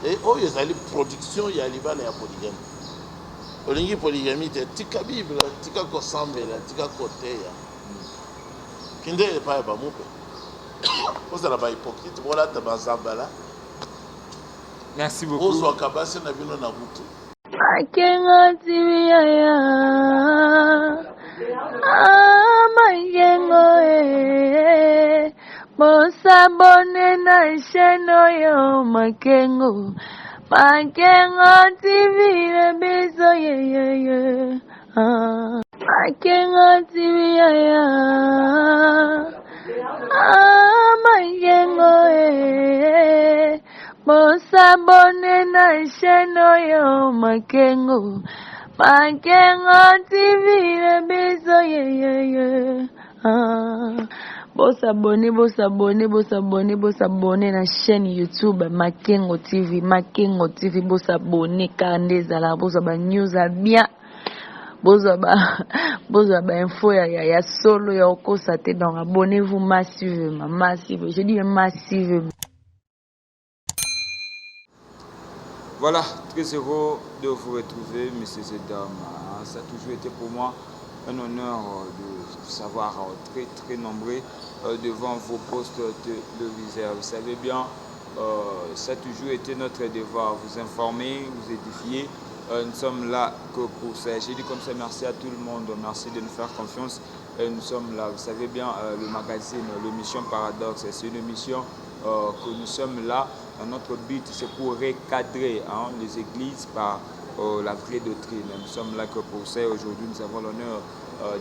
Et oh, ils allaient production, il y a l'Iban et la polygamie. Olingi polygamie, tika Bible, tika kosambe, tika côté. Kinde n'est pas moupe. Vous n'êtes pas hypocrite, voilà, tu là. Merci beaucoup. Vous êtes kabasi na bino na butu. Makengo tibiyaya, makengo bosabone na sheno yo makengo. Makengo TV beso ye. Makengo tibiyaya, makengo bosabone na sheno yo makengo. Makengo TV beso ye. Bosabone na chaîne YouTube Makengo TV. Makengo TV bosabone kandeza la bosaba news a bien. Bosaba info ya solo ya okosa te, donc abonnez-vous massivement. Je dis massivement. Voilà, très heureux de vous retrouver, messieurs et dames. Ça a toujours été pour moi un honneur de savoir très nombreux devant vos postes téléviseurs. Vous savez bien, ça a toujours été notre devoir, vous informer, vous édifier. Nous sommes là que pour ça. J'ai dit comme ça, merci à tout le monde, merci de nous faire confiance. Nous sommes là, vous savez bien, le magazine, l'émission Paradoxe, c'est une émission que nous sommes là. Notre but, c'est pour recadrer les églises par la vraie doctrine. Nous sommes là que pour ça. Aujourd'hui, nous avons l'honneur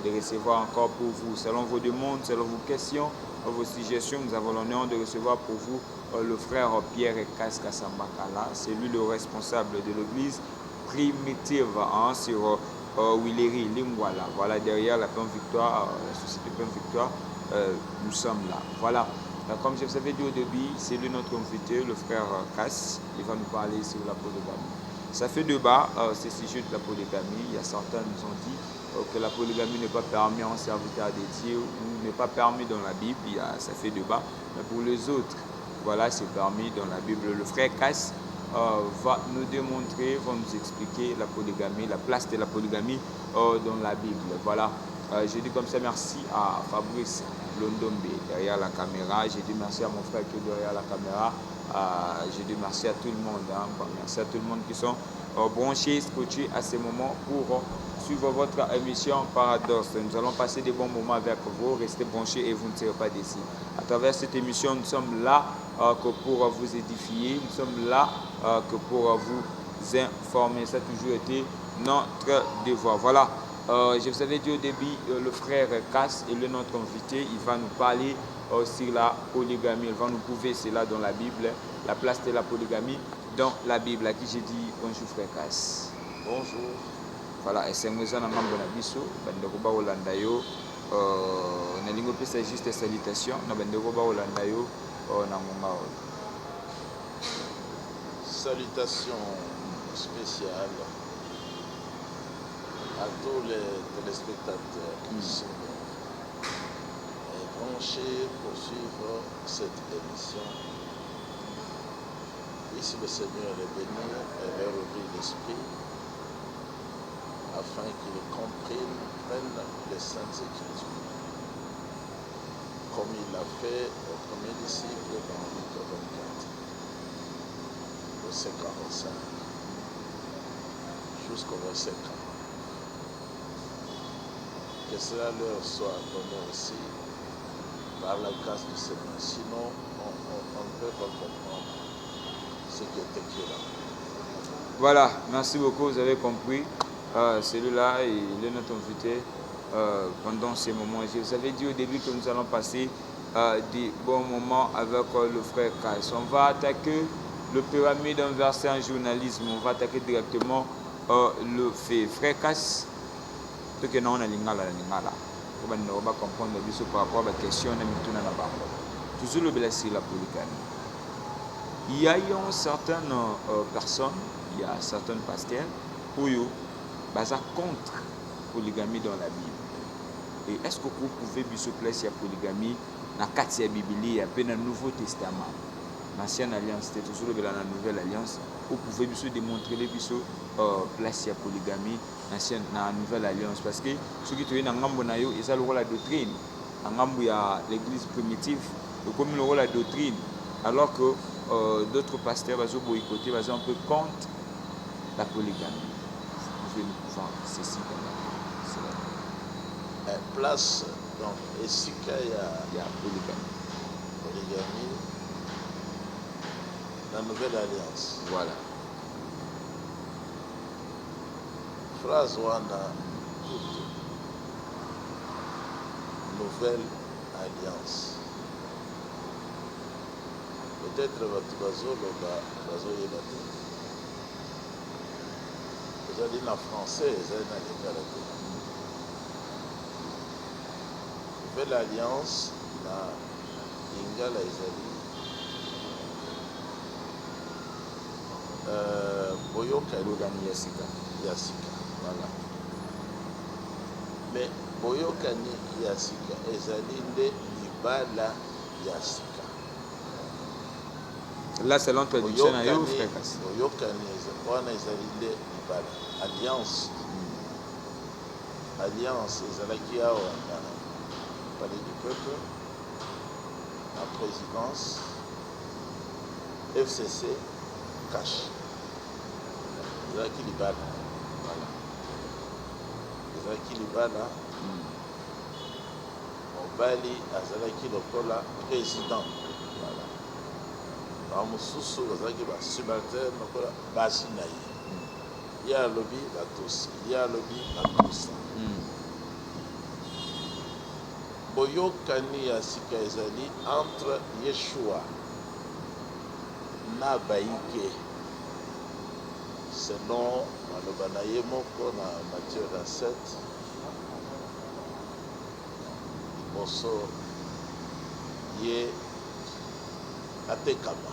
de recevoir encore pour vous, selon vos demandes, selon vos questions, vos suggestions, nous avons l'honneur de recevoir pour vous le frère Pierre Kaskasambakala. C'est lui le responsable de l'église primitive sur Willery, Lingwala. Voilà, derrière la Pleine Victoire, la société Pleine Victoire, nous sommes là. Voilà. Comme je vous avais dit au début, c'est lui notre invité, le frère Kass. Il va nous parler sur la polygamie. Ça fait débat, c'est sujet de la polygamie. Il y a certains qui nous ont dit que la polygamie n'est pas permise en serviteur de Dieu ou n'est pas permis dans la Bible. Ça fait débat. Mais pour les autres, voilà, c'est permis dans la Bible. Le frère Kass va nous démontrer, va nous expliquer la polygamie, la place de la polygamie dans la Bible. Voilà. Je dis comme ça merci à Fabrice Londombe derrière la caméra. Je dis merci à mon frère qui est derrière la caméra. Je dis merci à tout le monde. Merci à tout le monde qui sont branchés, scotchés à ce moment pour suivre votre émission Paradoxe. Nous allons passer des bons moments avec vous. Restez branchés et vous ne serez pas déçus. À travers cette émission, nous sommes là que pour vous édifier. Nous sommes là que pour vous informer. Ça a toujours été notre devoir. Voilà. Je vous avais dit au début, le frère Kass est notre invité. Il va nous parler sur la polygamie. Il va nous prouver cela dans la Bible, la place de la polygamie dans la Bible. À qui j'ai dit bonjour frère Kass. Bonjour. Voilà, et c'est moi qui mambo na biso, bandeko ba Holanda yo, na lingo pesa juste salutation, na bandeko ba Holanda yo na ngonga. Salutations spéciales à tous les téléspectateurs qui sont branchés pour suivre cette émission. Ici, le Seigneur est béni et leur ouvrir l'esprit afin qu'ils comprennent, prennent les Saintes Écritures, comme il l'a fait au premier disciple dans Luc 24, verset 45, jusqu'au verset 40. Que cela leur soit donné aussi par la grâce du Seigneur. Sinon, on ne peut pas comprendre ce qui est écrit là. Voilà, merci beaucoup, vous avez compris. Celui-là, il est notre invité pendant ces moments. Je vous avais dit au début que nous allons passer des bons moments avec le frère Kass. On va attaquer le pyramide inversé en journalisme. On va attaquer directement le fait. Frère Kass, ce que nous avons lingala. On va comprendre par rapport à la question de toujours le blessé la polygamie. Il y a certaines personnes, il y a certains pasteurs pour eux, contre la polygamie dans la Bible. Et est-ce que vous pouvez vous placer la polygamie dans la Bible et dans le Nouveau Testament? l'ancienne alliance, c'était toujours la nouvelle alliance. Vous pouvez démontrer les place à polygamie ancienne dans la nouvelle alliance parce que ceux qui sont dans l'ambo ils ont la doctrine. En l'ambo il y a l'église primitive, comme ils ont la doctrine, alors que d'autres pasteurs vont boycotter, vont un peu contre la polygamie. Vous pouvez nous voir ceci. Place donc ici il y a polygamie. Polygamie. La nouvelle alliance. Voilà. Phrase wana nouvelle alliance. Peut-être batu bazoloba bazoyeba te. Ezali na français, ezali na lingala te. Nouvelle alliance na lingala ezali boyokani ya sika. Voilà. Mais boyokani ya sika ezali nde libala ya sika. Là c'est l'autre traduction na yo frère. Boyokani wana ezali nde libala. Alliance. Alliance ezalaki awa na palais du peuple, la présidence, FCC, cash. Ezalaki libala. Voilà. Ezalaki libala. Mobali azalaki lokola président. Voilà. Bamosusu bazalaki basubalterne lokola basi na ye. Ye alobi batosi, ye alobi bakosa. Boyokani ya sika ezali entre Yeshua na Baïke. Selon maloba na ye moko na Matthieu 27, liboso ye atekama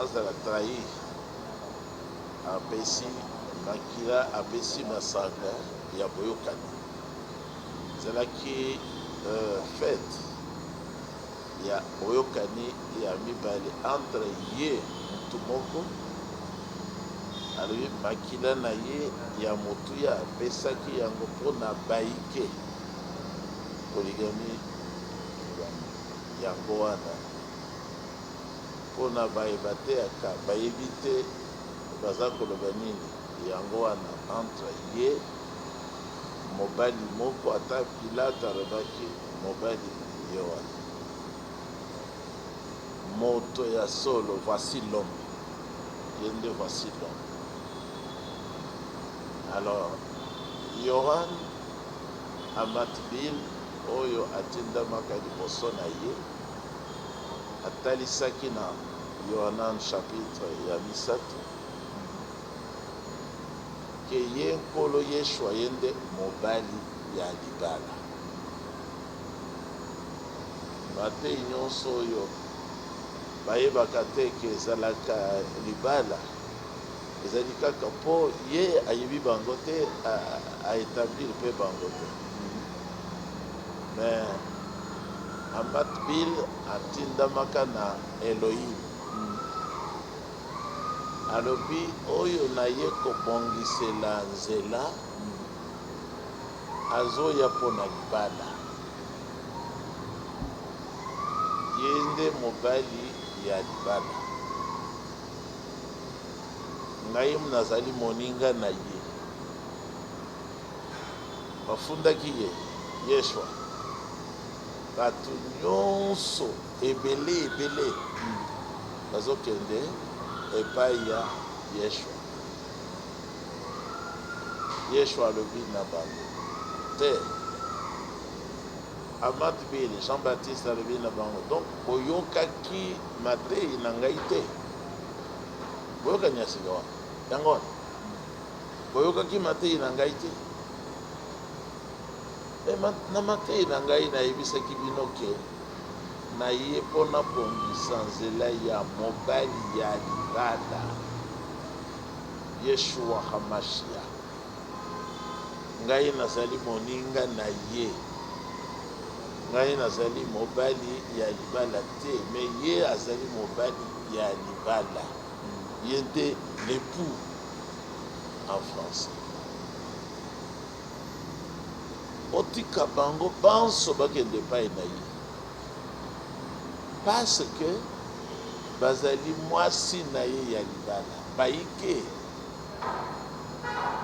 azala trahi apesi makila apesi masanga ya boyokani. Ezalaki fête ya boyokani ya mibale entre ye mutu moko alobi makila na ye ya motu ya apesaki yango mpona Baïke. Polygami yango wana mpona bayeba te aka bayebi te baza koloba nini. Yango wana entre ye mobali moko ata Pilate alobaki mobali ye wana moto ya solo, voici l'homme. Ye nde voici l'homme. Alors Yohan Amatbil oyo atindamaka liboso na ye atalisaki na Yohanan chapitre ya 3 ke ye nkolo Yeshua ye nde mobali ya libala. Batei nyonso oyo bayebaka te ke ezalaka libala ezali kaka mpo ye ayebi bango te, aétablir mpe bango te. Mais Amatbil atindamaka na Elohim. Alobi oyo na ye kobongisela nzela azoya mpona libala. Ye nde mobali ya libala. Ngai nazali moninga na ye. Bafundaki ye Yeshua. Bato nyonso ebele bazokende epai ya Yeshua. Yeshua alobi na bango te. Amatbil Jean-Baptiste alobi na bango donc boyokaki matei na ngai te. Boyokani ya sika wana yango wana boyokaki matei na ngai te. Na matei na ngai nayebisaki bino ke na ye mpona bongisa nzela ya mobali ya libala Yeshua Hamashia. Ngai nazali moninga na ye. ngai nazali mobali ya libala te, mais ye azali mobali ya libala. Ye nde l'époux en français. Otika bango banso bakende epai na ye, parce que bazali mwasi na ye ya libala bayike.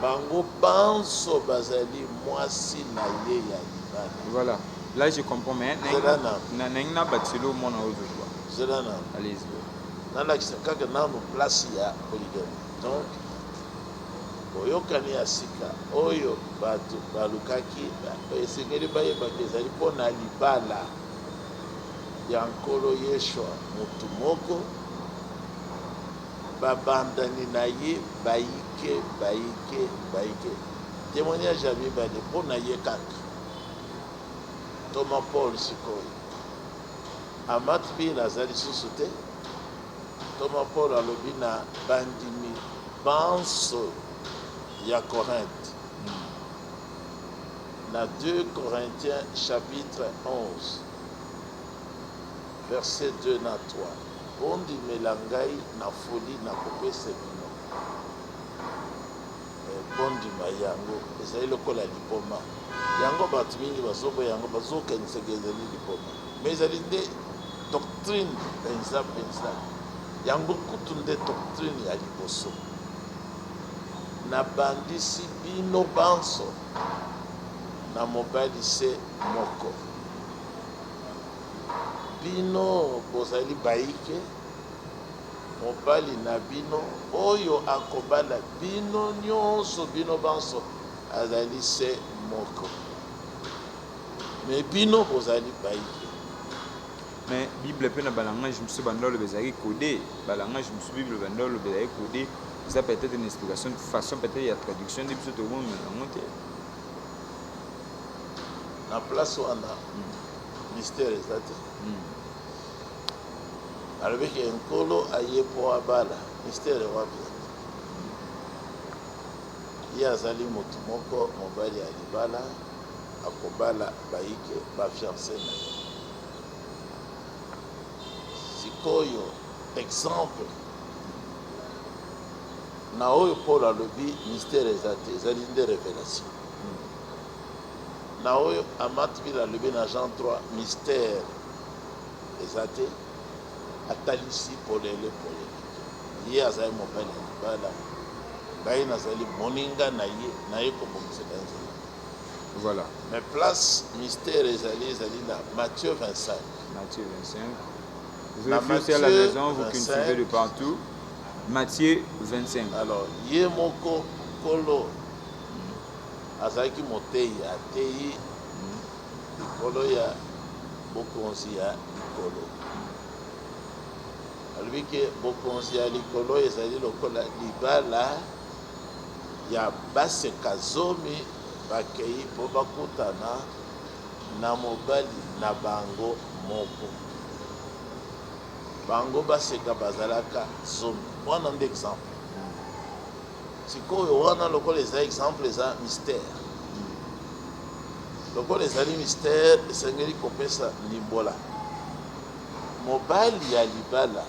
Bango banso bazali mwasi na ye ya libala. Voilà. Là, je comprends, mais n'a pas de l'eau, mon allez-y. Nanakisa kaka nanu place ya polygame. Donc boyokani ya sika oyo bato balukaki esengeli bayebaka ezali mpo na libala ya nkolo Yeshua mutu moko, babandani na ye bayike. Témoignage ya mibale mpo na ye kaka. Thomas Paul sikoyo amati bino azali susu te. Thomas Paul alobi na bandimi banso ya Corinthe. Na 2 Corinthiens chapitre 11 verset 2 na 3, bondimela ngai na foli na kopesa bino. Bondima yango ezali lokola lipoma. Yango bato mingi bazobo yango bazokanisaka ezali lipoma, mais ezali nde doctrine penza. Yango kutu nde doctrine ya liboso. Nabandisi bino banso na mobali se moko. Bino bozali baike, mobali na bino oyo akobala bino nyonso bino banso azali se moko. Mais bino bozali baike. Mais Bible peut na balangage je me suis bandolo bezali codé, balangage je me suis Bible bandolo bezali codé. Ça peut être une explication de façon peut-être il y a traduction de tout le monde mais na place wana mystère ezate. Alobeki nkolo aye po abala mystère wapi. Ye azali motu moko mobali ya libala akobala baike bafiance na ye. Sikoyo exemple na oyo Paul alobi mystère ezate ezali nde révélation. Na oyo amati bila alobi na Jean 3 mystère ezate atalisi polele. Ye azali mobali ya libala ngai nazali moninga na ye kobongisaka nzela. Voilà. Mais place mystère ezali na Matthieu 25. Matthieu 25. Vous pouvez aussi à la maison, vous qui nous suivez de partout. Matthieu 25. Alors, ye moko kolo azalaki motei atei likolo ya bokonzi ya likolo. Alobi ke bokonzi ya likolo ezali lokola libala ya baseka zomi bakei mpo bakutana na mobali na bango moko. Bango baseka bazalaka zomi. Wana nde exemple. Sikoyo wana lokola eza exemple eza mystère. Lokola ezali mystère esengeli kopesa limbola. Mobali ya libala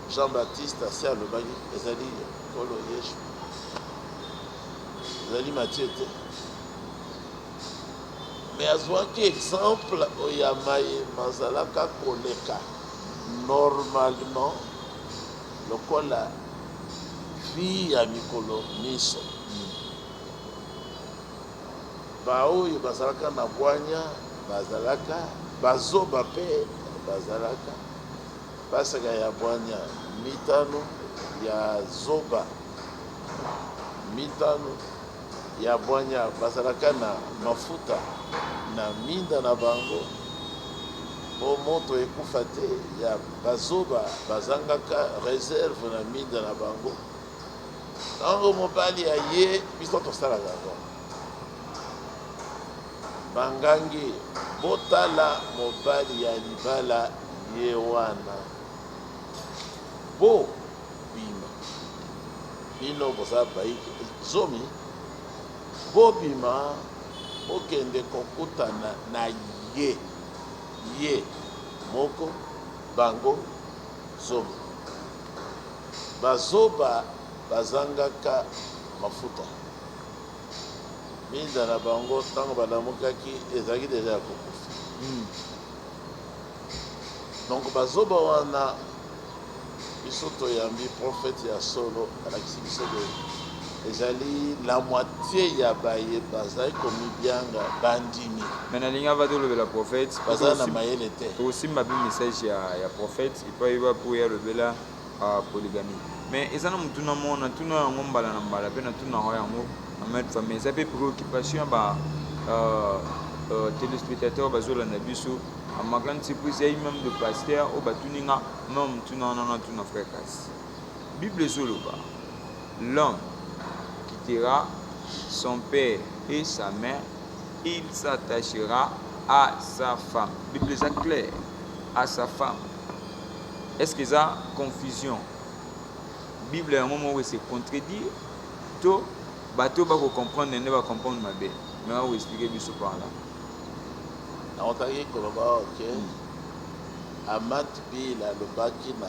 Jean-Baptiste asi alobaki ezali kolo Yeshua. Ezali Matthieu te. Mais azwaki exemple oya maye mazalaka koleka normalement lokola fille ya mikolo miso. Baoyo bazalaka na bwanya bazalaka bazoba pe bazalaka basaka ya bwanya mitano ya zoba mitano ya bwanya bazalaka na mafuta na minda na bango po moto ekufa te ya bazoba bazangaka réserve na minda na bango. Tango mobali ya ye biso tosalaka yango bangangi botala mobali ya libala ye wana bo bima bino boza baiki zomi bo bima bokende kokutana na ye moko bango zoba bazoba bazangaka mafuta minda na bango ntango balamukaki ezalaki deja ya kokufa. Donc bazoba wana biso toyambi prophète ya solo alakisi biso ezali la moitié ya baye bazali komibianga bandimi mais nalingi ava tolobela prophète bazali na mayele te tokosimba mpe message ya prophète epai po ya lobela polygamie mais eza na motuna mo natuna yango mbala na mbala mpe natunaka yango na maître famille eza mpe préoccupation ya ba téléspectateur bazolanda biso ma grande surprise il y a eu même de pasteur au batuninga même tuna wana tuna frère kasi Bible ezoloba l'homme quittera son père et sa mère, il s'attachera à sa femme. Bible est claire, à sa femme. Est-ce que ça confusion? Bible est un moment où c'est contredire. Tout bateau va comprendre, ne va comprendre ma belle. Mais on va expliquer bien ce par là. On t'a dit que ok. Amat bila le baki na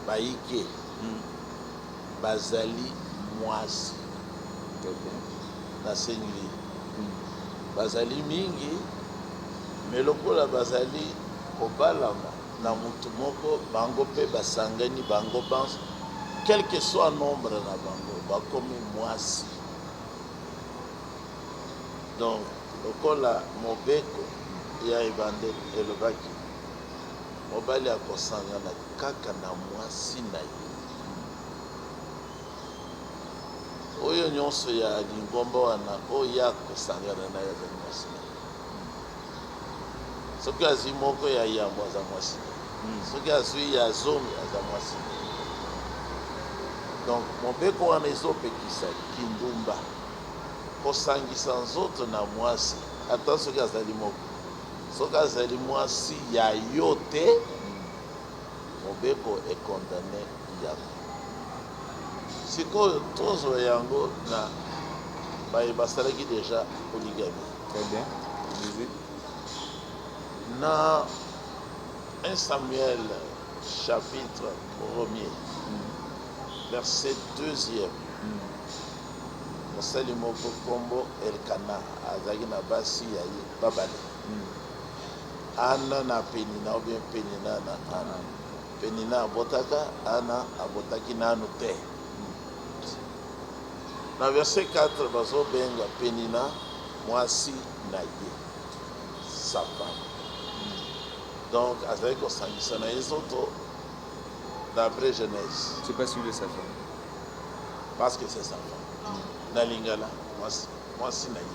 baike bazali mwasi na sengli bazali mingi me lokola bazali kobalama na mutu moko bango mpe basangani bango banso quel que soit nombre na bango bakomi mwasi. Donc lokola mobeko ya ebande elobaki mobali akosangana kaka na mwasi na ye oyo nyonso ya lingomba wana oyo akosangana na ye aza mwasi na ye soki azwi moko ya yambo aza mwasi soki azwi ya zomi aza mwasi. Donc mobeko wana ezopekisa kindumba kosangisa nzoto na mwasi ata soki azali moko soki azali mwasi ya yo te mobeko ekondane yango. Sikoyo tozwa yango na baye basalaki deja polygamie. Très bien. Na 1 Samuel chapitre 1er verset 2e mosali moko kombo Elkana azalaki na basi ya ye babale Ana na Penina ou bien Penina na Ana. Penina abotaka Ana abotaki nanu te. Na verset 4 bazobenga Penina mwasi na ye sa femme. Donc azalaki kosangisa na ye zoto d'après Genèse. C'est pas celui de sa femme. Parce que c'est sa femme. Na lingala mwasi na ye.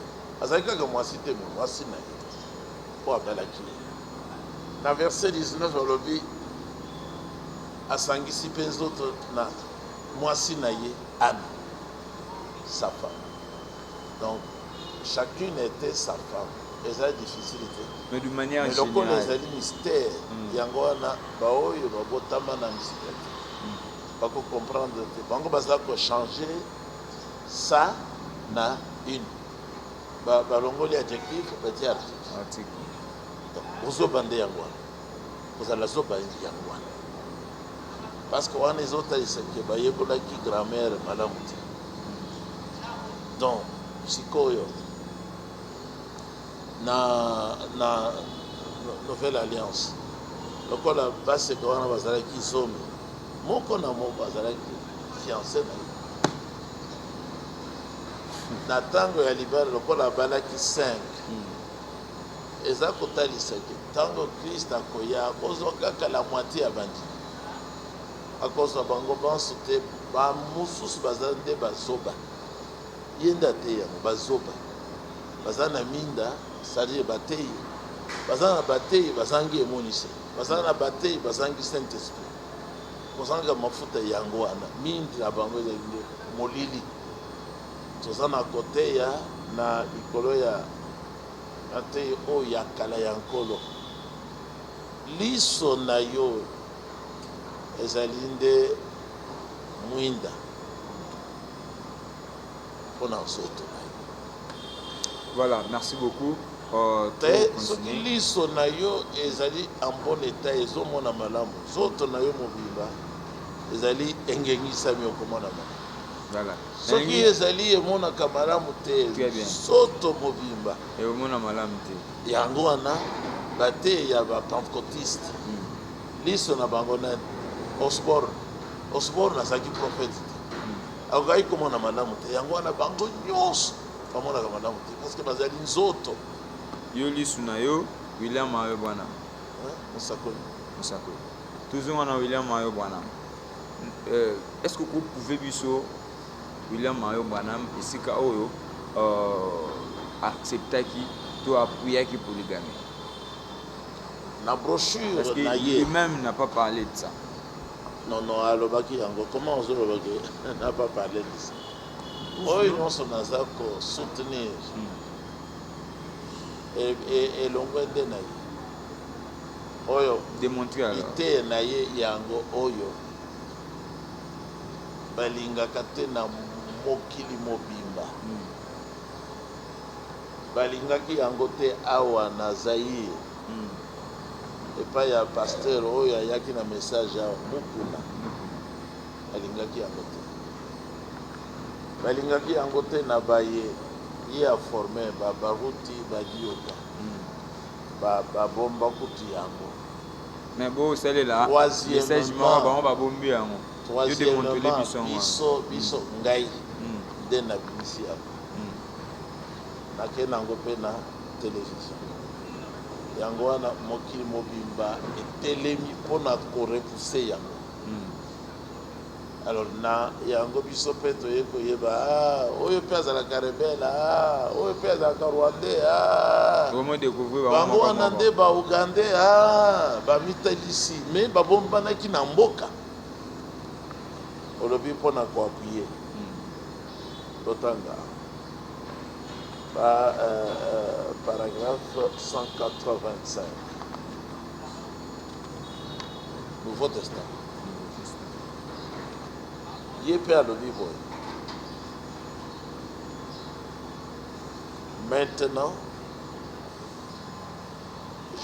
Azalaki kaka mwasi te me mwasi na ye. Po abalaki ye. Na verset 19 olobi asangisi mpe nzoto na mwasi na ye Anne, sa femme. Donc chacune était sa femme. Eza difficilité. Mais de manière générale. Mais lokola ezali mystère yango wana baoyo babotama na mystère te bako comprendre te bango bazala ko changer ça na une balongoli adjectif batie article. Ozoba nde yango wana kozala zoba yango wana parce que wana ezotaisake bayebolaki grammaire malamu te. Donc sikoyo na nouvelle alliance lokola baseka wana bazalaki zomi moko na moko bazalaki fiancé na ye na ntango ya libala lokola abalaki 5 eza kotalisaki ntango Christ akoya akozwa kaka la moitié ya bandi akozwa bango banso te bamosusu baza nde bazoba ye nde ate yango bazoba baza na minda c'est-à-dire bateyi baza na bateyi bazangi emonise baza na bateyi bazangi saint esprit kozanga mafuta yango wana mingi na bango ezali nde molili toza na kote ya na likolo ya ateyi oyo ya kala ya nkolo liso na yo ezali nde mwinda mpona nzoto na yo. Voilà, merci beaucoup. te soki liso na yo ezali en bon état ezomona malamu zoto na yo mobimba ezali engengisami okomona malamu. Voilà. Soki ezali emonaka malamu te soto mobimba eomona malamu te. yango wana bate ya bapentecôtiste liso na bango nani Osborne nazalaki prophète te akokaki komona malamu te yango wana bango nyonso bamonaka malamu te parce que bazali nzoto. Yo lisu na yo William Mayo Bwana Mosakoli toujours wana William Mayo Bwana. Est-ce que vous pouvez biso William Mayo Bwana esika oyo acceptaki to appuyaki polygamie na brochure parce que lui-même n'a pas parlé de ça. Non, alobaki yango comment on ozolobaki n'a pas parlé de ça oyo nyonso naza kosoutenir elongwe nde na ye oyo démontrer alors ite na ye yango oyo balingaka te na mokili mobimba balingaki yango te awa na Zaïre epai ya pasteur oyo ayaki na message awa mukuna balingaki yango te balingaki yango te na baye ye aforme babaruti badioka babomba kutu yango mais bo osalela message moko bango babombi yango yo démontele biso ngai nde na bimisi yango nake nango mpe na télévision yango wana mokili mobimba etelemi mpona korepuse yango. Alors na yango biso mpe toye koyeba oyo mpe azalaka rebele oyo mpe azalaka rwandais bango wana nde baugandais bamitalisi me babombanaki na mboka olobi mpona koapuye totanga paragraphe 185 Nouveau Testament ye mpe alobi boye maintenant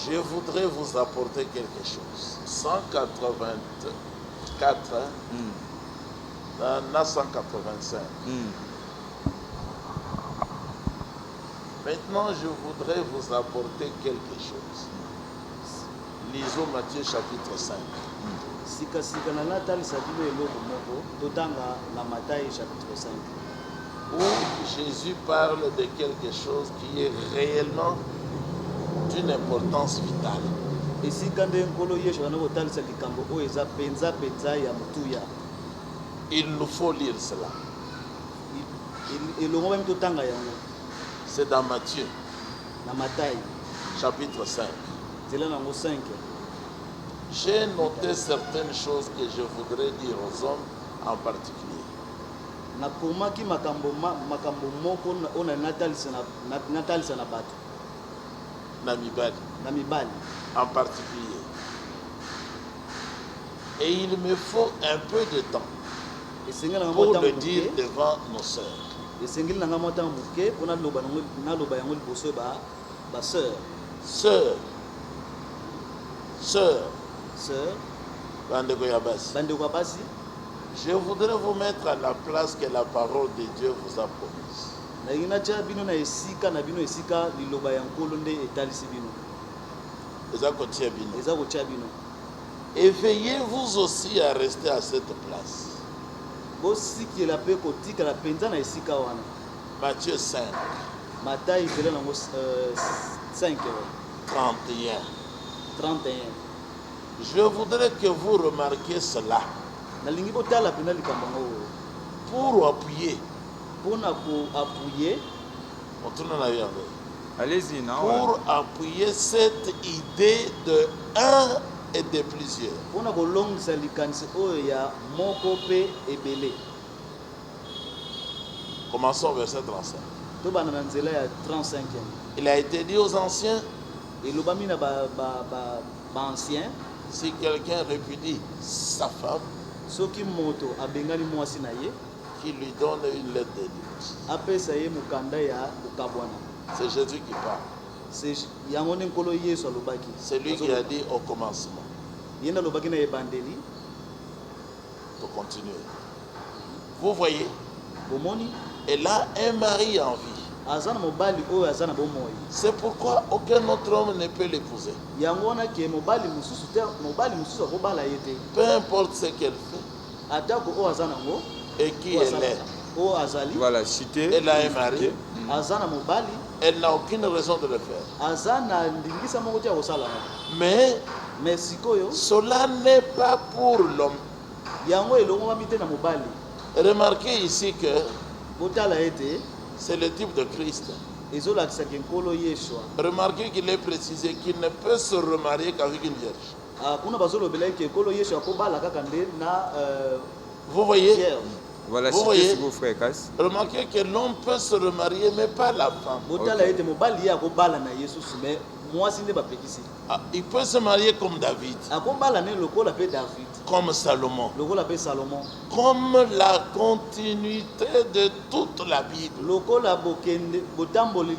je voudrais vous apporter quelque chose 184 na 185 maintenant je voudrais vous apporter quelque chose. Lisons Matthieu chapitre 5 Sika na natalisa bino eloko moko totanga na Matthieu chapitre 5 où Jésus parle de quelque chose qui est réellement d'une importance vitale. Esika nde nkolo Yesu ana kotalisa likambo oyo eza penza ya mutuya. Il nous faut lire cela. Elongo même totanga yango. C'est dans Matthieu na Matthieu chapitre 5. Zela nango 5. J'ai noté certaines choses que je voudrais dire aux hommes en particulier. Nakomaki makambo moko ona natalisa na bato. Na mibali. En particulier. Et il me faut un peu de temps pour le dire devant nos sœurs. Esengeli nanga mota muke pona loba naloba yango liboso ba sœur bandeko ya basi je voudrais vous mettre à la place que la parole de Dieu vous a promise. Na ina cha bino na esika liloba ya nkolo nde etalisi bino. Eza ko tia bino. Et veillez-vous aussi à rester à cette place. Matthieu 5. Matthieu 5. 31. Je voudrais que vous remarquiez cela. Pour appuyer. Allez-y, non. Pour appuyer cette idée de un et de plusieurs. Commençons au verset 35. Il a été dit aux anciens, si quelqu'un répudie sa femme, qui lui donne une lettre de divorce. C'est Jésus qui parle. c'est yango nde nkolo Yesu alobaki. C'est lui qui a dit au commencement. Yenda alobaki na ebandeli. Pour continuer. Vous voyez, Bomoni elle a un mari en vie. azana mobali oyo azana bomoi. C'est pourquoi aucun autre homme ne peut l'épouser. Yango wana ke mobali mususu akobala ye te. Peu importe ce qu'elle fait Atako oyo azana ngo et qui elle est. oyo azali. Voilà, cité. Elle a un mari. Azana mobali. Elle n'a aucune raison de le faire. Azana ndingisa moko tia kosala. Mais sikoyo cela n'est pas pour l'homme. Yango elongo mamite na mobali. Remarquez ici que Botala ete c'est le type de Christ. ezolakisa ke nkolo Yeshua. Remarquez qu'il est précisé qu'il ne peut se remarier qu'avec une vierge. Kuna bazolobela ke nkolo Yeshua akobala kaka nde na Vous voyez? vierge. Voilà, Vous cité voyez? sur vos frères Cass. Remarquez que l'homme peut se remarier, mais pas la femme. Botala ete mobali ye akobala na Yesu mais mwasi nde bapekisi. Ah, il peut se marier comme David, Akobala ne lokola pe David. comme Salomon, Lokola pe Salomon. comme la continuité de toute la Bible. Lokola bokende botamboli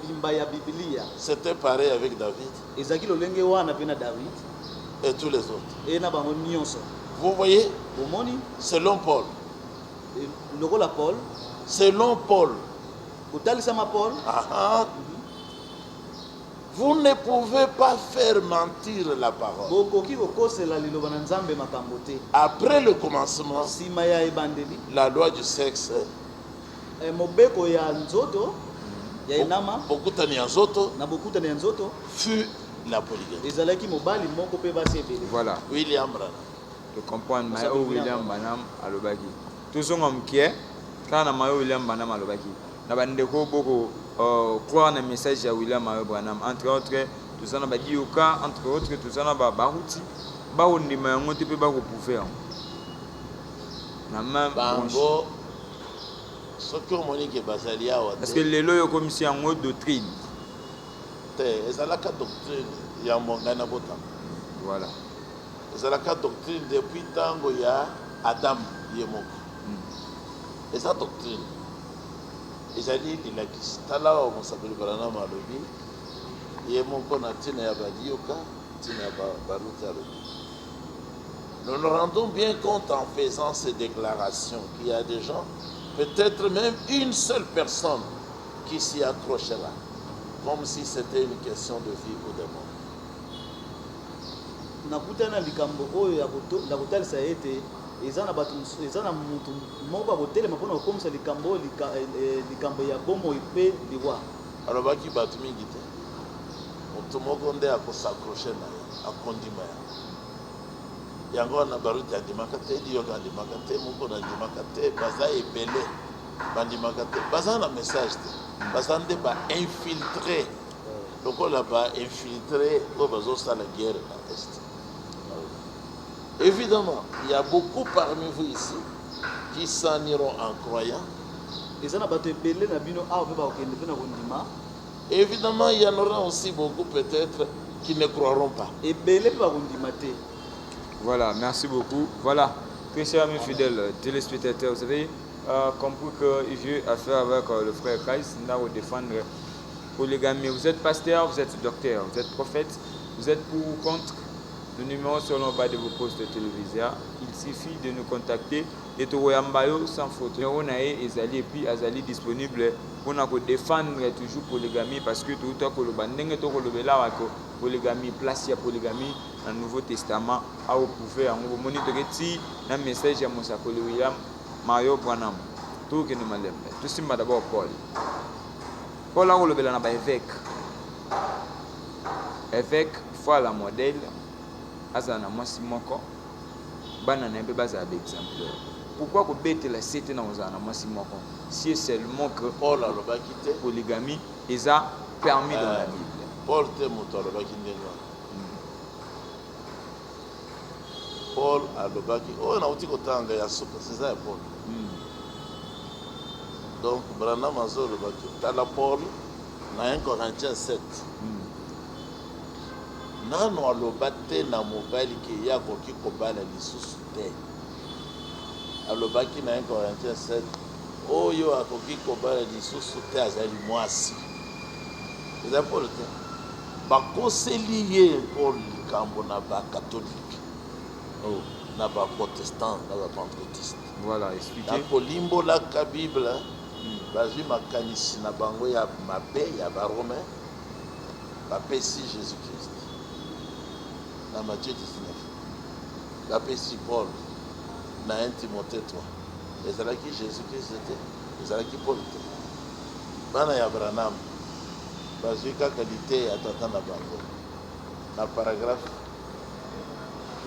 bimba ya Biblia. C'était pareil avec David Ezaki lolenge wana pe na David et tous les autres. e na bango nyonso. Vous voyez, Bomoni selon Paul, lokola Paul, selon Paul, kotalisama Paul, vous ne pouvez pas faire mentir la parole. bokoki kokosela liloba na Nzambe makambo te. Après le commencement, Sima ya ebandeli, la loi du sexe, mobeko ya nzoto ya enama bokutani ya nzoto, na bokutana ya nzoto fut la polygamie. ezalaki mobali moko pe basi ebele. Voilà. William Branham. De comprendre Mayo William Branham alobaki. Tous on mkie kana Mayo William Branham alobaki. Na bandeko boko croire na message ya William Mayo Branham entre autres tout ça na ba dioka entre autres tout ça na ba baruti ba ondima yango te pe ba ko pouvoir. Na même Bango ce que Monique bazali awa parce que lelo yo komisi yango doctrine. te ezalaka doctrine ya mongana bota. Voilà. Ezalaka doctrine depuis tango ya Adam yemoko. Eza doctrine. Ezali dilakisi. Tala wa mosabeli Branham alobi yemoko na tina ya badioka, tina ya baruta alobi. Nous nous rendons bien compte en faisant ces déclarations qu'il y a des gens, peut-être même une seule personne qui s'y accrochera, comme si c'était une question de vie ou de mort. Nakutana likambo oyo ya kotalisa ete eza na bato eza na mutu moko akotelema mpona kokomisa likambo likambo ya bomo pe liwa. Alobaki bato mingi te moto moko nde akosakroche na ye akondima ya yango wana baruti andimaka te diyoka andimaka te moko na andimaka te baza ebele bandimaka te baza na message te baza nde bainfiltre lokola bainfiltre oyo bazosala guerre na est. Évidemment, il y a beaucoup parmi vous ici qui s'en iront en croyant. Évidemment, il y en aura aussi beaucoup peut-être qui ne croiront pas. Voilà, merci beaucoup. Voilà, très chers amis fidèles téléspectateurs, vous avez compris que Dieu a fait avec le frère Christ, nous allons défendre polygamie. Vous êtes pasteur, vous êtes docteur, vous êtes prophète, vous êtes pour ou contre. Le numéro sur le bas de vos postes de télévision, il suffit de nous contacter et de Royambayo sans faute. On a et puis Azali disponible pour nous défendre toujours polygamie parce que tout le monde polygamie, place à polygamie dans le Nouveau Testament, à vous pouvez en monitorer un message à Moussa William Mayo Branham. Tout que nous m'aimons. Tout ce qui d'abord Paul. Paul a relevé la évêque. Évêque, fois la modèle. Azana mwasi moko bana na beba za exemple. Pourquoi ko bete la cité na ozana mwasi moko si seulement que Paul alobaki te polygamie est permis dans la Bible. Paul te moto alobaki ndenga. Paul alobaki oyo na uti kotanga ya suka c'est ça Paul. Donc Branham azolobaki tala Paul na 1 Corinthiens 7. Nano aloba te na mobali ke ya koki kobala lisusu te. Alobaki na 1 Corinthiens 7 oyo akoki kobala lisusu te azali mwasi. eza Paul te bakoseli ye Paul likambo na bakatholike na baprotestant na bapentecôtiste. Voilà, expliquez. na kolimbolaka bible bazwi makanisi na bango ya mabe ya baromain bapesi Jésus Christ na Matthieu 19 bapesi Paul na 1 Timothée 3 ezalaki Jésus Christ te ezalaki Paul te bana ya Branham bazwi kaka lite ya tata na bango na paragraphe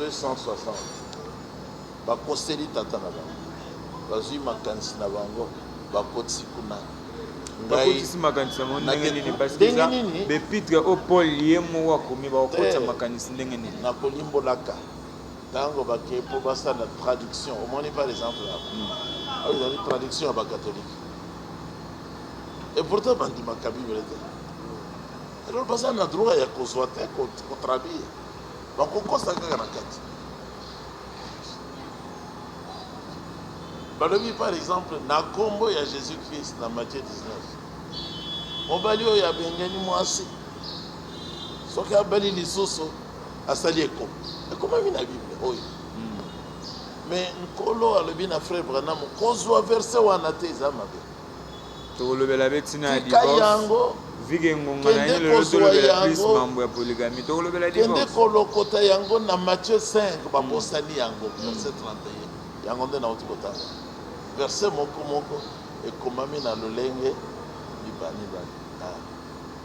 260 bakoseli tata na bango bazwi makanisi na bango bakotisi kuna bakotisi makanisi yango ndenge nini parce que eza bepitre oyo Paul ye moko akomi bakokotisa makanisi ndenge nini na kolimbolaka ntango bakei mpo basala traduction omoni par exemple awa ezali traduction ya bakatholike et pourtant bandimaka bible te alors baza na droit ya kozwa te kotraduire bakokosa kaka na kati balobi par exemple na kombo ya Jésus Christ na Matthieu 19 mobali oyo abengani mwasi soki abali lisusu asali ekomami na bible oyo mais nkolo alobi na frère Branham kozwa verset wana te eza mabe tokolobela be ntina ya tika divorce yango vike ngonga na ye lelo tolobela plus mambo ya polygami tokolobela kende divorce kolokota yango na Matthieu 5 babosani yango verset 31 yango nde nauti kotanga verset moko ekomami na lolenge mibale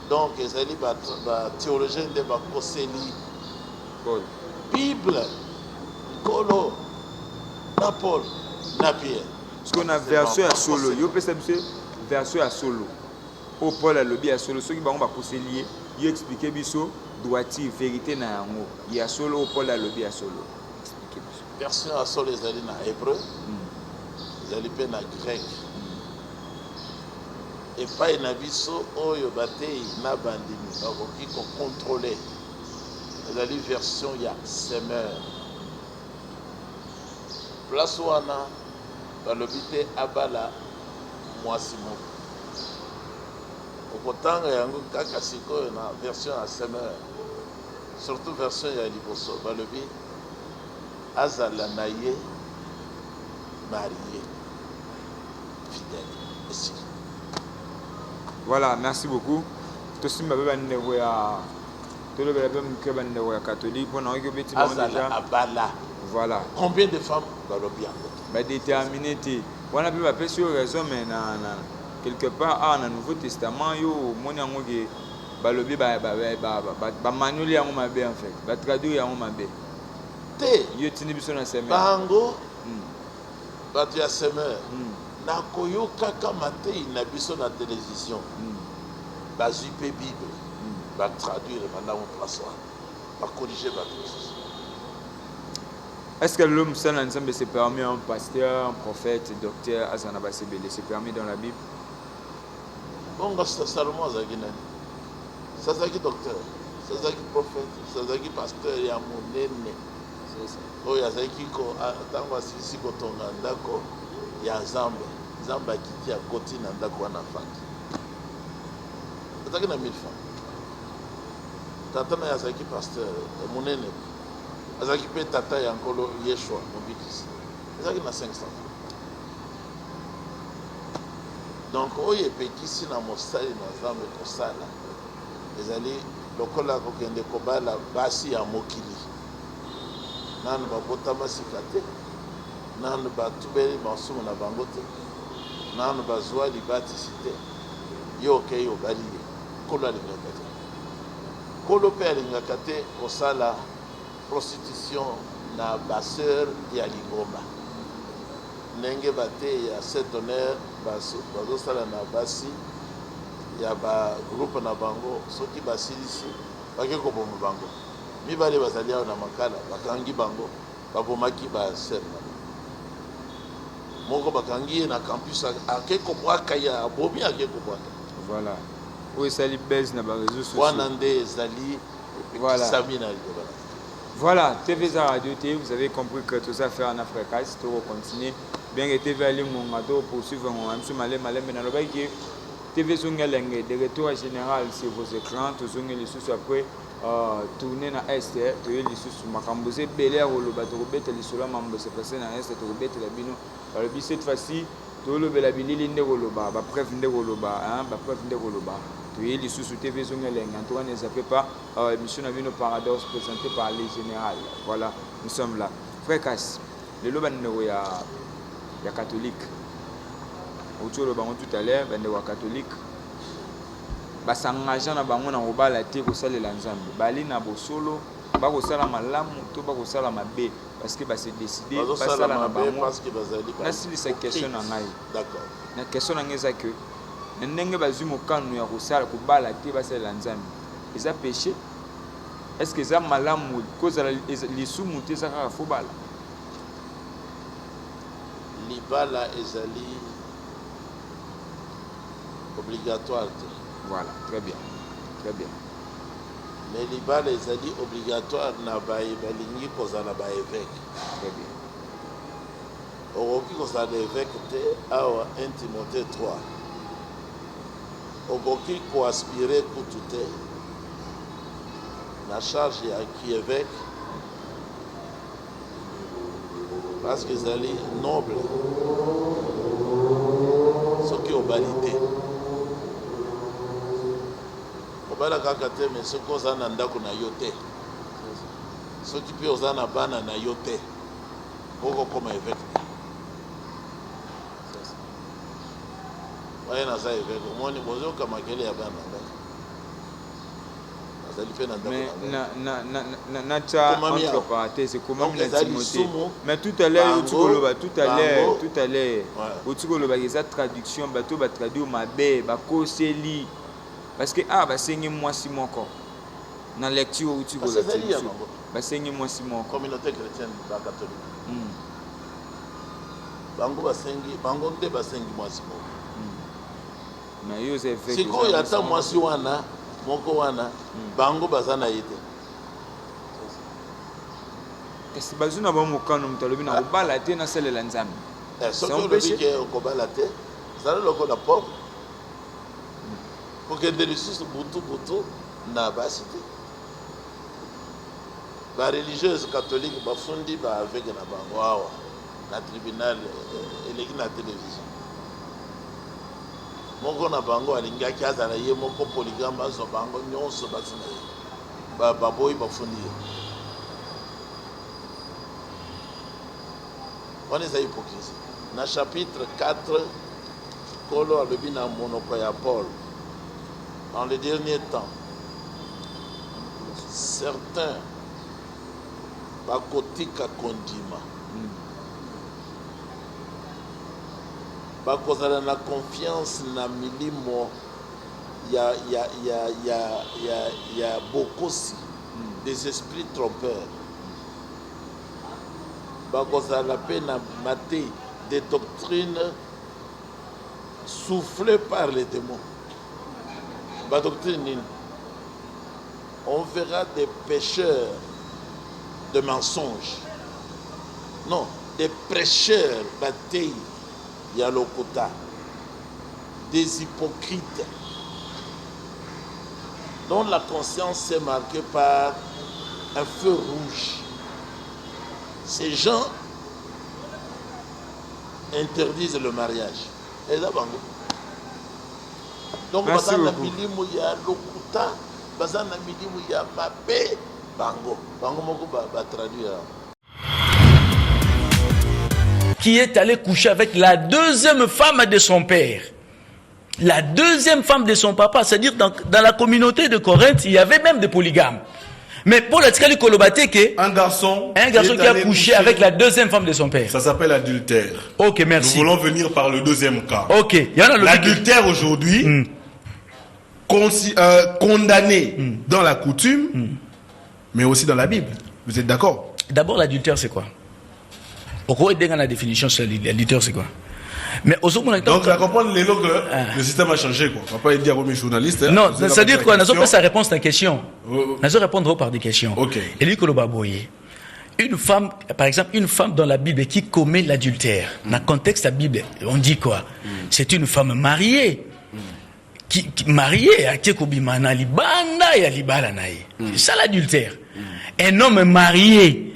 donc ezali bathéologien nde bakoseli bible nkolo na Paul na Pierre parce qu'on a version ya solo yo pesa biso version ya solo o Paul alobi ya solo soki bango bakoseli ye yo expliquer biso droiture vérité na yango ya solo o Paul alobi ya solo expliquer biso version ya solo ezali na hébreu ezali mpe na grec epai na biso oyo batei na bandimi bakoki kocontrôle ezali version ya semeur place wana balobi te abala mwasi moko okotanga yango kaka sikoyo na version ya semeur surtout version ya liboso balobi azala na ye marié fidèle esili. Voilà, merci beaucoup. Tosi mbabe bandeko ya tolobela pe mke bandeko ya catholique mpona oki obeti bango déjà abala. Voilà. Combien de femmes balobi yango badétermine te wana mpe bapesi yo raison mais na quelque part awa na nouveau testament yo omoni yango ke balobi bamanioli yango mabe en fait batraduire yango mabe te yo tindi biso na semaine bango bato ya semeur nakoyokaka matei na biso na télévision bazwi mpe bible batraduire malamu place wana bakorige bato mosusu. Est-ce que l'homme seul ensemble se permet un pasteur, un prophète, un docteur, Azana Basebele, se permet dans la Bible? Bongo Salomon azalaki nani? Azalaki docteur, azalaki prophète, azalaki pasteur ya monene. Oyo azalaki ntango asilisi kotonga ndako ya Nzambe, Nzambe akiti akoti na ndako wana afandi. Azalaki na 1000 francs. Tata na azalaki pasteur monene. Azalaki mpe tata ya nkolo Yeshua mobikisi azalaki na 500. Donc oyo epekisi na mosali na Nzambe kosala ezali lokola kokende kobala basi ya mokili nanu babotama sika te nanu batubeli masumu na bango te nanu bazwa libatisi te yo okei obali ye nkolo alingaka te nkolo mpe alingaka te kosala prostitution na baseur ya lingomba ndenge bate ya cet honneur bazosala na basi ya bagroupe na bango soki basilisi bake koboma bango mibale bazali awa na makala bakangi bango babomaki baseur na bango moko bakangi ye na campus ake kobwaka ye abomi ake kobwaka. Voilà oyo esali base na bareseau sociaux wana nde ezali epekisami na liloba. Voilà, TVza Radio TV, vous avez compris que tout ça fait en Afrique, c'est tout continuer. Bien que TV Ali Mongato poursuivre mon monsieur Malé Malé mais dans le bail qui TV Zongelenge, de retour en général sur vos écrans, tous les sous après tourner dans Est, tous les sous Makambose, Belair ou le bateau Robert, les solas membres se passer dans Est, tout Robert, la bino. Alors, cette fois-ci, tout le Belabili, l'inde Roloba, ba preuve de Roloba, ba preuve de Roloba. Tous les sous TV Zongelenge, en tout cas, ne zappez pas, émission Navino Paradoxe présentée par les générales. Voilà, nous sommes là. Frère Cass, le Loban il y a catholique. Autour de tout à l'heure, il y a catholique. Bah s'engager na bango na obala te ko salela nzambe bali na bosolo ba ko sala malamu to ba ko sala mabe parce que ba se décider ba sala na bango parce que bazali na sili sa question na ngai d'accord na question na ngeza que ndenge bazwi mokano ya ko sala ko bala te ba salela nzambe eza péché est-ce que ça malamu cause les sumu te ça ka fo bala libala ezali obligatoire. Voilà, très bien. Très bien. Mais libala ezali obligatoire na balingi kozala ba évêque. Très bien. Okoki kozala évêque te awa 1 Timothée 3. Okoki koaspire kutu te na charge ya ki évêque parce que ezali noble soki obali te. Obala kaka te mais soki oza na ndako na yo te soki mpe oza na bana na yo te okokoma évêque te waye naza évêque omoni bozoyoka makele ya bana ngai nazali mpe na ndako natia entre parenthèses comment na Timothée mais tout à l'heure tout à l'heure otikoloba eza traduction bato ba traduire mabe ba koseli parce que basengi mwasi moko na lecture outi ko la basengi mwasi moko communauté chrétienne ba catholique bango nde basengi mwasi moko na yo c'est fait siko ya ta mwasi wana moko wana bango bazana yete kasi bazuna ba mokano mutalobi na kobala te na salela nzambe soki olobi ke okobala te zala lokola pauvre kokende lisusu butu na basi te bareligieuse catholique bafundi baaveke na bango awa na tribunal eleki na télévision moko na bango alingaki azala ye moko polygame azwa bango nyonso basi na ye baboyi bafundi ye wana eza hypocrisie na chapitre 4 kolo alobi na monoko ya Paul. Dans les derniers temps, certains bakotika kondima bakozala na confiance na milimo ya bokosi des esprits trompeurs bakozala pe na mate des doctrines soufflées par les démons. La doctrine, on verra des pécheurs de mensonges. Non, des prêcheurs batailles, yalokota, des hypocrites, dont la conscience est marquée par un feu rouge. Ces gens interdisent le mariage. Et là, bango. Donc, baza na milimu ya lokuta, baza na milimu ya mabe, bango moko ba traduire. Qui est allé coucher avec la deuxième femme de son père. La deuxième femme de son papa, c'est-à-dire dans la communauté de Corinthe, il y avait même des polygames. Mais pour la Tskali Kolobateke, un garçon qui a couché avec la deuxième femme de son père. Ça s'appelle adultère. Ok, merci. Nous voulons venir par le deuxième cas. Ok. L'adultère aujourd'hui, condamné dans la coutume, mais aussi dans la Bible. Vous êtes d'accord? D'abord, l'adultère, c'est quoi? Pourquoi dans la définition, l'adultère, c'est quoi? Mais donc, à comprendre les logs, le système a changé, quoi. On va pas dire aux journalistes. Non, c'est-à-dire quoi? Nous avons pas sa réponse à la question. Nous allons répondre par des questions. Ok. Et lui, Kolobaboye. Une femme, par exemple, une femme dans la Bible qui commet l'adultère, dans le contexte de la Bible, on dit quoi? C'est une femme mariée. qui marié à Kekobima na libanda ya libala nae. C'est ça l'adultère. Un homme marié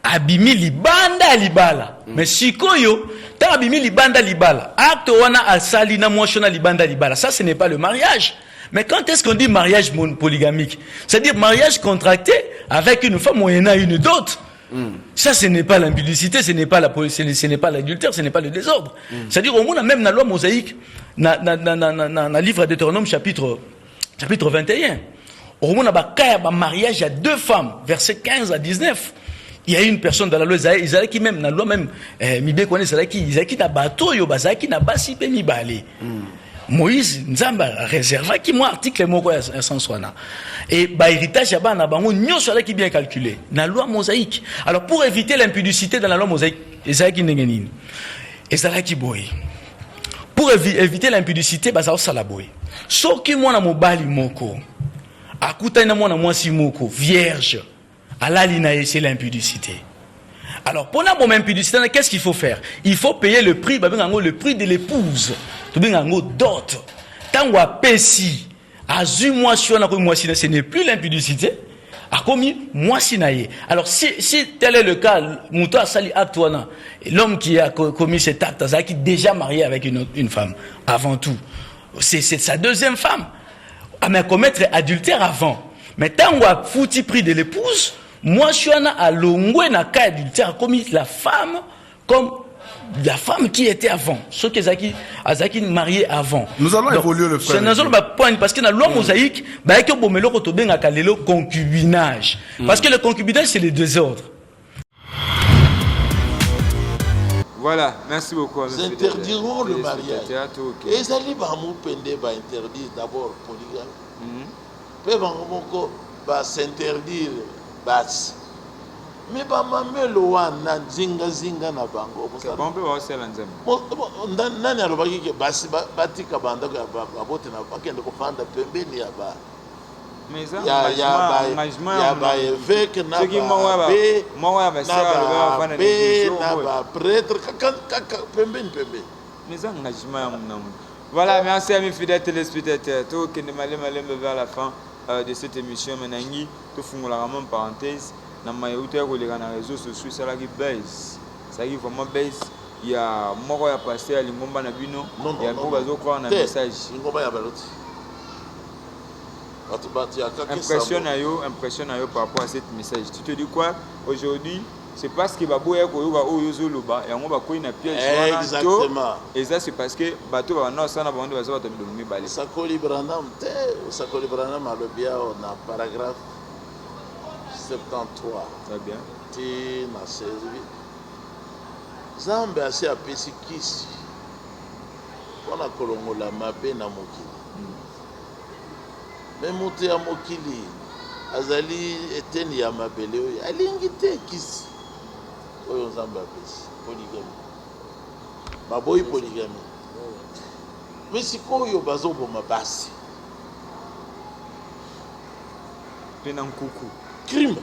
abimi libanda ya libala. Mais sikoyo ta abimi libanda libala. Acte wana asali na mwashona libanda libala. Ça ce n'est pas le mariage. Mais quand est-ce qu'on dit mariage polygamique? C'est-à-dire mariage contracté avec une femme moyennant une dot. Ça, ce n'est pas l'impudicité, ce n'est pas l'adultère, ce n'est pas le désordre. C'est-à-dire, au moins, même dans la loi mosaïque, dans le livre de Deutéronome, chapitre 21, au moins, il y a un mariage à 2 femmes, versets 15 à 19. Il y a une personne dans la loi, Isaïe qui même, dans la loi même, Mibé connaît, Isaïe qui n'a pas bateau, Isaïe qui n'a pas si peu ni balé. Moïse nzamba réserva qui moi article moko ya sanswana et ba héritage ya bana bango nyonso ala qui bien calculé na loi mosaïque. Alors pour éviter l'impudicité dans la loi mosaïque ezala ki ndenge nini ezala ki boy pour éviter l'impudicité ba za sala boy soki mwana mobali moko akuta na mwana mwasi moko vierge alali na c'est l'impudicité. Alors, pour la bonne impudicité, qu'est-ce qu'il faut faire? Il faut payer le prix de l'épouse. Dot. Tant qu'on a payé, ce n'est plus l'impudicité. Alors, si tel est le cas, l'homme qui a commis cet acte, qui est déjà marié avec une femme, avant tout, c'est sa deuxième femme. Mais commettre adultère avant. Mais tant qu'on a foutu prix de l'épouse, moi, je suis à l'ongoué na cas adultère commis la femme comme la femme qui était avant. Ceux qui ont marié avant. Nous allons évoluer le frère. C'est parce que dans la loi mosaïque, il y a le concubinage. Parce que le concubinage, c'est les désordres. Voilà, merci beaucoup. Ils interdiront le mariage. Et ils allaient interdire d'abord polygamie. Puis s'interdire. Mais mamelo wana zinga na bango bon peut aussi la nani alobaki ke basi batika banda ko babote na bakende ko fanda pembeni ya ba mais ça ya ba évêque na ba prêtre kaka pembeni mais ça engagement voilà, merci à mes fidèles téléspectateurs tout qui ne m'allait vers la fin de cette émission menangi tout font la même parenthèse na mayoute ko les réseaux sociaux ça la qui base ça qui vraiment base il y a moko ya pasteur à lingomba na bino il y a beaucoup bazo croire na message lingomba ya baloti impression na yo par rapport à cette message tu te dis quoi aujourd'hui c'est parce que baboya ko yoba oyozo loba et on va ko ina piège exactement et ça c'est parce que bato ba na sana bande bazo bato bilongi balé Sakoli Branham a le bien on a paragraphe 73 très bien ti na 16 Zambe assez apesi kisi pona kolongola mabe na mokili mais moto ya mokili azali eteni ya mabele oyo alingi te kisi oyo Nzambe apesi polygamie baboyi polygamie mais sikoyo bazoboma basi pena nkuku crime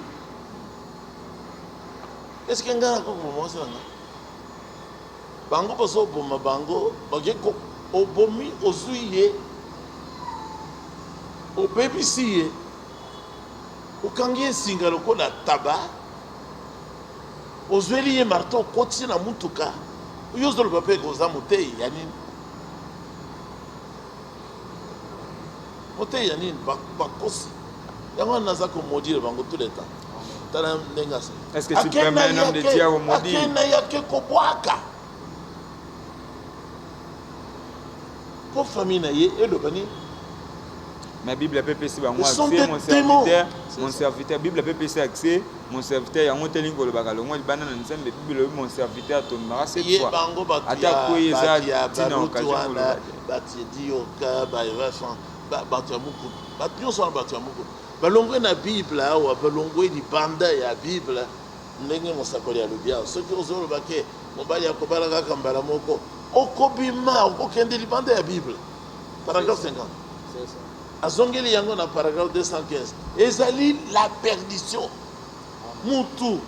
est-ce que ngana ko mo sanga bango bazoboma bango bageko obomi ozuiye obebisiye ukangi esinga lokola taba ozweli ye marto koti na mutuka uyozoloba pe koza motei ya nini motei ya nini bakosi yango naza komodire bango tout le temps tala ndenga se est-ce que tu permets un homme de Dieu à maudire akena yake kobwaka pour famille na ye elobani. Ma Bible peut passer par moi accès mon serviteur Bible peut passer accès mon serviteur ya ngoteli ngolo bakalo ngoli bana na nzembe Bible mon serviteur tomba cette fois ata ko yeza tina occasion bati dio ka ba vachon bati amuku bati nyonso bati amuku balongwe na Bible awa balongwe di banda ya Bible ndenge mosakoli ya lobia soki ozolo bake mobali akobala kaka mbala moko okobima okokende li banda ya Bible paragraphe 50 c'est ça azongeli yango na paragraphe 215 ezali la perdition mutu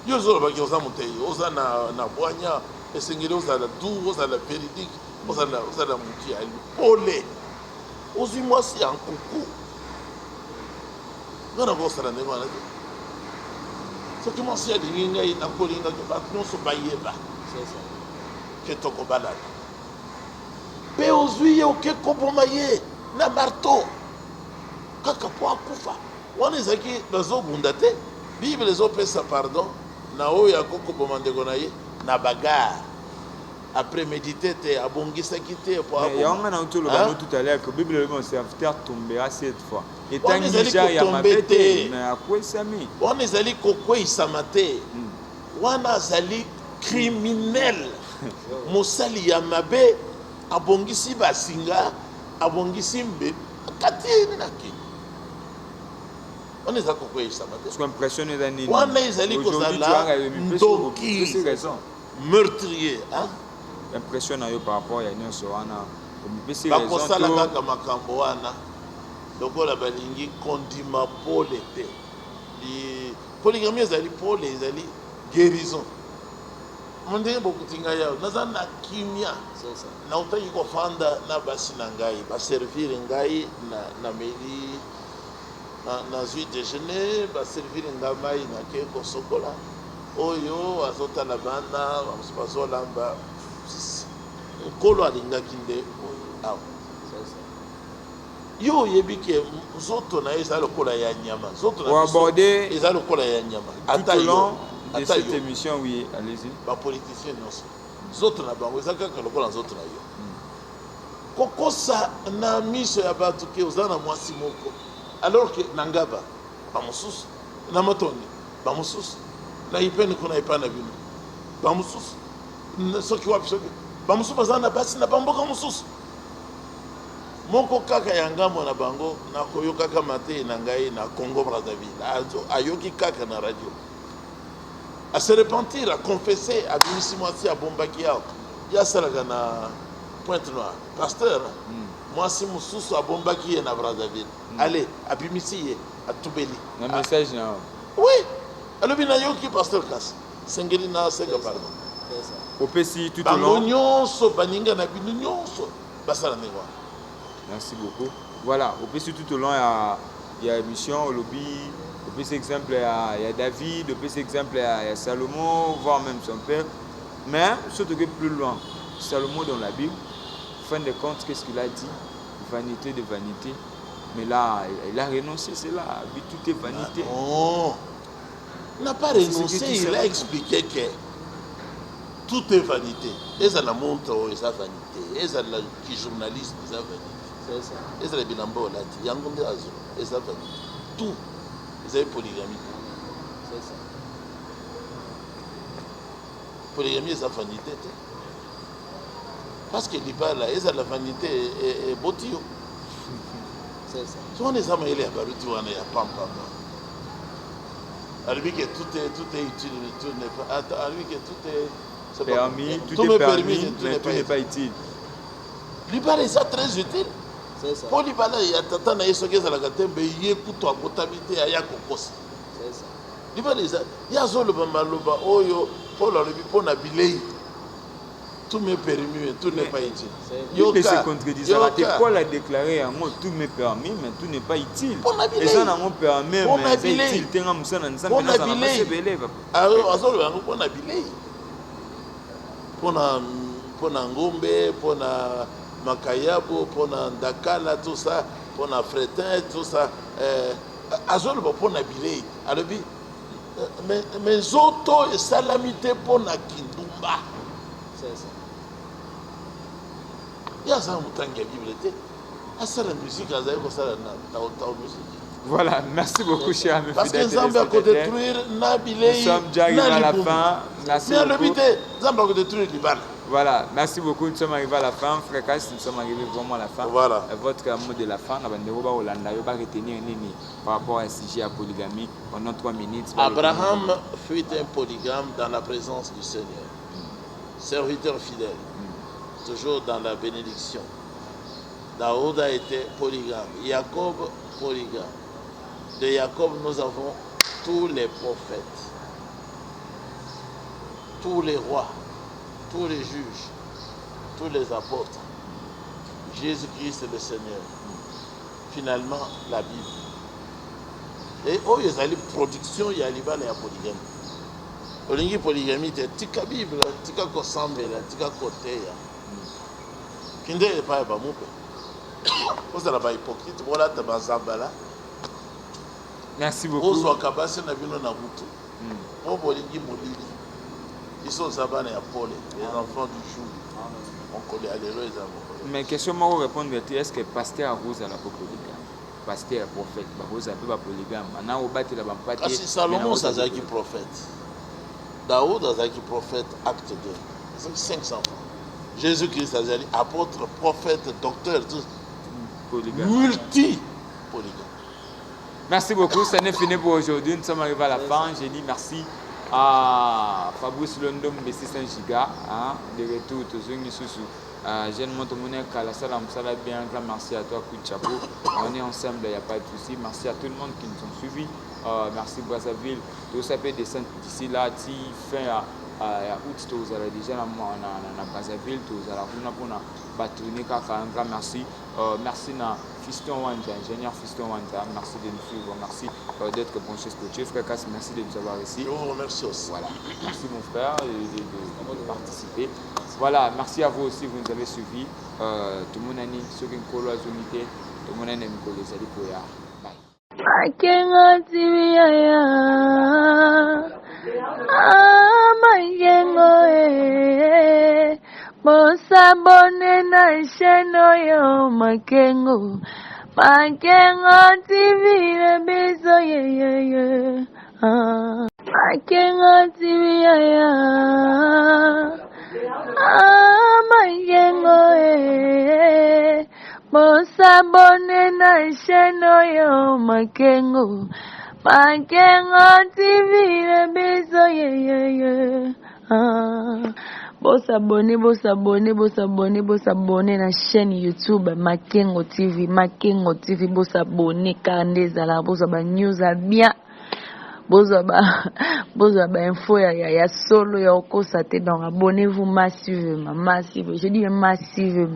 yo zo ba ki oza mutei oza na boanya esengeli oza la du oza la véridique oza la muti ya pole ozwi mwasi ya nkuku ngana kosala ndenge wana te soki mwasi alingi ngai nakolingaki bato nyonso bayeba ke tokobalana mpe ozwi ye oke koboma ye na marto kaka po akufa wana ezalaki bazobunda te bible ezopesa pardon na oyo akokoboma ndeko na ye na bagare après méditer te abongisaki te po yango na utoloba tout à l'heure que bible le mon serviteur tombera cette fois etangi ja ya mabe te mais akwesami wana ezali kokweyisama te wana azali criminel mosali ya mabe abongisi basinga abongisi mbe kati naki wana eza kokweyisama te impression eza nini wana ezali kozala ndoki meurtrier impression na yo par rapport ya nyonso wana omipesi bakosala kaka makambo wana lokola balingi kondima pole te polygamie ezali pole ezali guérison mondenge bokutinga yao naza na kimia nautaki kofanda na basi na ngai baservire ngai na meli nazwi déjeuner baservire ngai mai nake kosokola oyo azotala bana bazolamba nkolo alingaki nde awa yo oyebi ke nzoto na ye eza lokola ya nyama nzoto na biso eza lokola ya nyama ata yo de cette émission, oui, allez-y. Bapoliticien nyonso nzoto na bango eza kaka lokola nzoto na yo kokosa na miso ya bato ke oza na mwasi moko alors que na ngaba bamosusu na matoni bamosusu na ipene kuna ipa na bino bamosusu soki wapi soki bamosusu baza na basi na bamboka mosusu moko kaka ya ngambo na bango nakoyokaka mate na ngai na Congo Brazzaville ayoki kaka na radio à se repentir, à confesser, à bimisi mwasi abombaki yao yasalaka na Pointe Noire pasteur mwasi mususu abombaki ye na Brazzaville allez abimisi ye atubeli na message na oui alobi na yoki pasteur Kasi sengeli na seka pardon opesi tout au long nyonso baninga na bino nyonso basala ndengwa. Merci beaucoup. Voilà, opesi tout au long il y a émission au lobby. Depuis cet exemple, il y a David, depuis cet exemple, il y a Salomon, voire même son père. Mais, surtout que plus loin, Salomon dans la Bible, fin de compte, qu'est-ce qu'il a dit? Vanité de vanité. Mais là, il a renoncé, c'est là. Tout est vanité. Non, il n'a pas renoncé, il a expliqué que tout est vanité. Et ça la montre, et ça vanité. Et ça la journaliste, et ça vanité. Et ça la bilambo, là, il y a un monde et ça vanité. Tout. Vous avez polygamie. C'est ça. Polygamie, c'est la vanité. Parce que l'Iba, là, c'est la vanité et botio. C'est ça. Si on est à Maïlé, on est à Pampa. Alors, que tout est utile, tout n'est pas. Alors, que tout est permis, tout est permis, mais tout n'est pas utile. L'Iba, c'est très utile. Po libala ya tata na yeso keza la katembe ye kuto akotabite ya kokosa libala eza ya zolo ba maloba oyo po la lobi po na bilei tout me permis tout n'est pas utile yo que se contredisent raté Paul a déclaré en mot tout me permis mais tout n'est pas utile et ça na mon permis mais c'est utile tenga musana nzambe na sana se beleva azolo yango po na bilei po na ngombe po na makayabo pour na ndakala tout ça pour na fretin tout ça azolo pour na bilei alobi mais auto et salamité pour na kindumba c'est ça ya ça mutangi bible te asala musique azaye ko sala na ta musique. Voilà, merci beaucoup cher ami parce que Zambia ko détruire na bilei nous sommes déjà arrivés à la fin. Merci beaucoup. Zambia ko détruire Liban. Voilà, merci beaucoup. Nous sommes arrivés à la fin. Frère Kass, nous sommes arrivés vraiment à la fin. Voilà. Votre mot de la fin, on va retenir par rapport à un sujet à polygamie pendant 3 minutes. Abraham fut un polygame dans la présence du Seigneur. Serviteur fidèle. Toujours dans la bénédiction. Daoud a été polygame. Jacob, polygame. De Jacob, nous avons tous les prophètes. tous les rois, tous les juges, tous les apôtres, Jésus-Christ est le Seigneur. Finalement, la Bible. Et oh, il y a une production, il y a Liban et il y a polygamie. Olingi polygamie, tika Bible, tika kosambe, tika côté. Kinde est pas moupe. Vous n'êtes pas hypocrite, voilà, tu vas zambala. Merci beaucoup. Vous êtes kabasi na bino na butu. Oh, Olingi molili. Ils sont zabana et Paul, les enfants du jour. On connaît les heureux amours. Mais question, moi, répondre, est-ce que pasteur Rose a la polygame? Pasteur, prophète, Rose a la polygame. Maintenant, au bâti la bampati. Ah, si Salomon, ça a qui prophète. Daoud, ça a qui prophète, acte 2. C'est 500 ans. Jésus-Christ, ça a dit apôtre, prophète, docteur, tout. Polygame. Multi-polygame. Merci beaucoup, ça n'est fini pour aujourd'hui. Nous sommes arrivés à la fin. J'ai dit merci à Fabrice Londom, Messi Saint-Giga, de retour, tous les sous. Jeune Montomone, Kalasala, Msala, bien, grand merci à toi, coup de chapeau. On est ensemble, il n'y a pas de souci. Merci à tout le monde qui nous ont suivis. Merci Brazzaville. Tout ça peut descendre d'ici là, fin à août, tous allez déjà à Brazzaville, tous allez pour battourner, un grand merci. Merci à Fiston Wanja, ingénieur Fiston Wanja. Merci de nous suivre, merci d'être branché scotché. Frère Cass, merci de nous avoir ici. Je vous remercie aussi. Voilà. Merci mon frère de participer. Voilà, merci à vous aussi, vous nous avez suivis. Tout le monde a dit, ceux qui ont la unité, tout le monde a dit, les alliés pour ya. Bye. Makengo TV ya makengo bosabone na cheno yo makengo TV le biso ye makengo TV ya makengo bosabone na cheno yo makengo TV le biso ye bosabone na chaîne YouTube Makengo TV bosabone kande zala bozaba news bien bozaba info ya solo ya okosa te, donc abonnez-vous massivement, je dis massivement.